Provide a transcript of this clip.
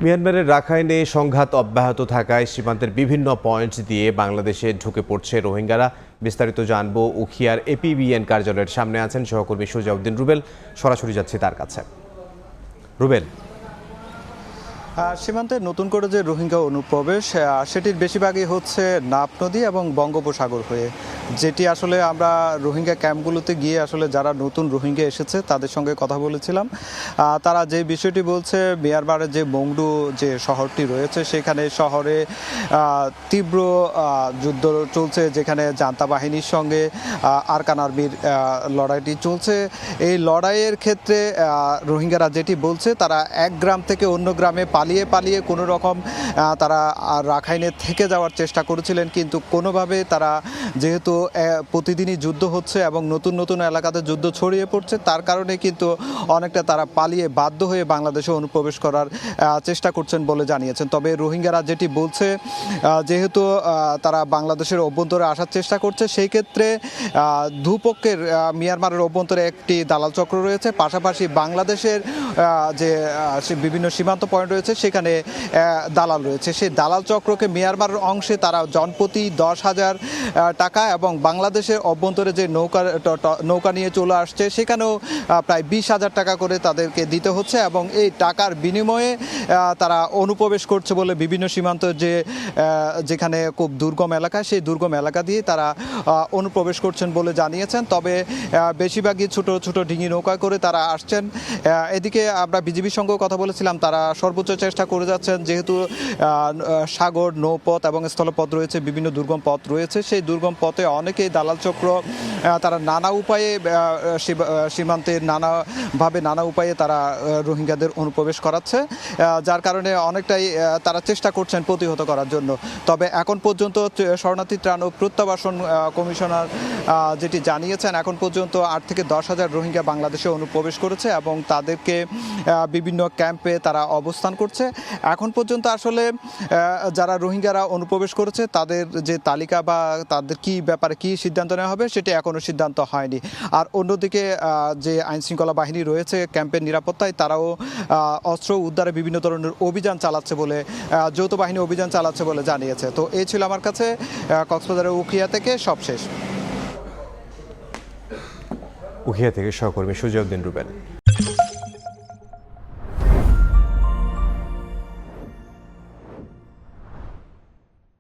মিয়ানমারের রাখাইনে সংঘাত অব্যাহত থাকায় সীমান্তের বিভিন্ন পয়েন্ট দিয়ে বাংলাদেশে ঢুকে পড়ছে রোহিঙ্গারা। বিস্তারিত জানবো উখিয়ার এপিবিএন কার্যালয়ের সামনে আছেন সহকর্মী সুজাউদ্দিন রুবেল। সরাসরি যাচ্ছি তার কাছে। রুবেল, সীমান্তে নতুন করে যে রোহিঙ্গা অনুপ্রবেশ সেটির বেশিরভাগই হচ্ছে নাফ নদী এবং বঙ্গোপসাগর হয়ে, যেটি আসলে আমরা রোহিঙ্গা ক্যাম্পগুলোতে গিয়ে আসলে যারা নতুন রোহিঙ্গা এসেছে তাদের সঙ্গে কথা বলেছিলাম। তারা যে বিষয়টি বলছে, মিয়ানমারের যে মংডু যে শহরটি রয়েছে সেখানে শহরে তীব্র যুদ্ধ চলছে, যেখানে জান্তা বাহিনীর সঙ্গে আরকান আর্মির লড়াইটি চলছে। এই লড়াইয়ের ক্ষেত্রে রোহিঙ্গারা যেটি বলছে, তারা এক গ্রাম থেকে অন্য গ্রামে পালিয়ে কোনো রকম তারা রাখাইনে থেকে যাওয়ার চেষ্টা করেছিলেন, কিন্তু কোনোভাবে তারা যেহেতু প্রতিদিনই যুদ্ধ হচ্ছে এবং নতুন নতুন এলাকাতে যুদ্ধ ছড়িয়ে পড়ছে, তার কারণে কিন্তু অনেকটা তারা পালিয়ে বাধ্য হয়ে বাংলাদেশে অনুপ্রবেশ করার চেষ্টা করছেন বলে জানিয়েছেন। তবে রোহিঙ্গারা যেটি বলছে, যেহেতু তারা বাংলাদেশের অভ্যন্তরে আসার চেষ্টা করছে, সেই ক্ষেত্রে দুপক্ষের মিয়ানমারের অভ্যন্তরে একটি দালাল চক্র রয়েছে, পাশাপাশি বাংলাদেশের যে বিভিন্ন সীমান্ত পয়েন্ট রয়েছে সেখানে দালাল রয়েছে। সেই দালাল চক্রকে মিয়ানমারের অংশে তারা জনপ্রতি 10,000 টাকা এবং বাংলাদেশের অভ্যন্তরে যে নৌকা নিয়ে চলে আসছে সেখানেও প্রায় 20,000 টাকা করে তাদেরকে দিতে হচ্ছে, এবং এই টাকার বিনিময়ে তারা অনুপ্রবেশ করছে বলে বিভিন্ন সীমান্ত যেখানে খুব দুর্গম এলাকা, সেই দুর্গম এলাকা দিয়ে তারা অনুপ্রবেশ করছেন বলে জানিয়েছেন। তবে বেশিরভাগই ছোট ছোট ডিঙি নৌকা করে তারা আসছেন। এদিকে আমরা বিজিবির সঙ্গেও কথা বলেছিলাম, তারা সর্বোচ্চ চেষ্টা করে যাচ্ছেন, যেহেতু সাগর, নৌপথ এবং স্থলপথ রয়েছে, বিভিন্ন দুর্গম পথ রয়েছে, সেই দুর্গম পথে অনেকেই দালাল চক্র তারা নানা উপায়ে সীমান্তের নানা উপায়ে তারা রোহিঙ্গাদের অনুপ্রবেশ করাচ্ছে, যার কারণে অনেকটাই তারা চেষ্টা করছেন প্রতিহত করার জন্য। তবে এখন পর্যন্ত শরণার্থী ত্রাণ ও প্রত্যাবাসন কমিশনার যেটি জানিয়েছেন, এখন পর্যন্ত 8 থেকে 10,000 রোহিঙ্গা বাংলাদেশে অনুপ্রবেশ করেছে এবং তাদেরকে বিভিন্ন ক্যাম্পে তারা অবস্থান করছে। এখন পর্যন্ত আসলে যারা রোহিঙ্গারা অনুপ্রবেশ করেছে তাদের যে তালিকা বা তাদের কি ব্যাপারে কি সিদ্ধান্ত নেওয়া হবে সেটি এখনও সিদ্ধান্ত হয়নি। আর অন্যদিকে যে আইনশৃঙ্খলা বাহিনী রয়েছে ক্যাম্পের নিরাপত্তায়, তারাও অস্ত্র উদ্ধারে বিভিন্ন ধরনের অভিযান চালাচ্ছে বলে, যৌথ বাহিনী অভিযান চালাচ্ছে বলে জানিয়েছে। তো এই ছিল আমার কাছে কক্সবাজারের উখিয়া থেকে সবশেষ। উখিয়া থেকে সহকর্মী সুজাউদ্দিন রুবেল।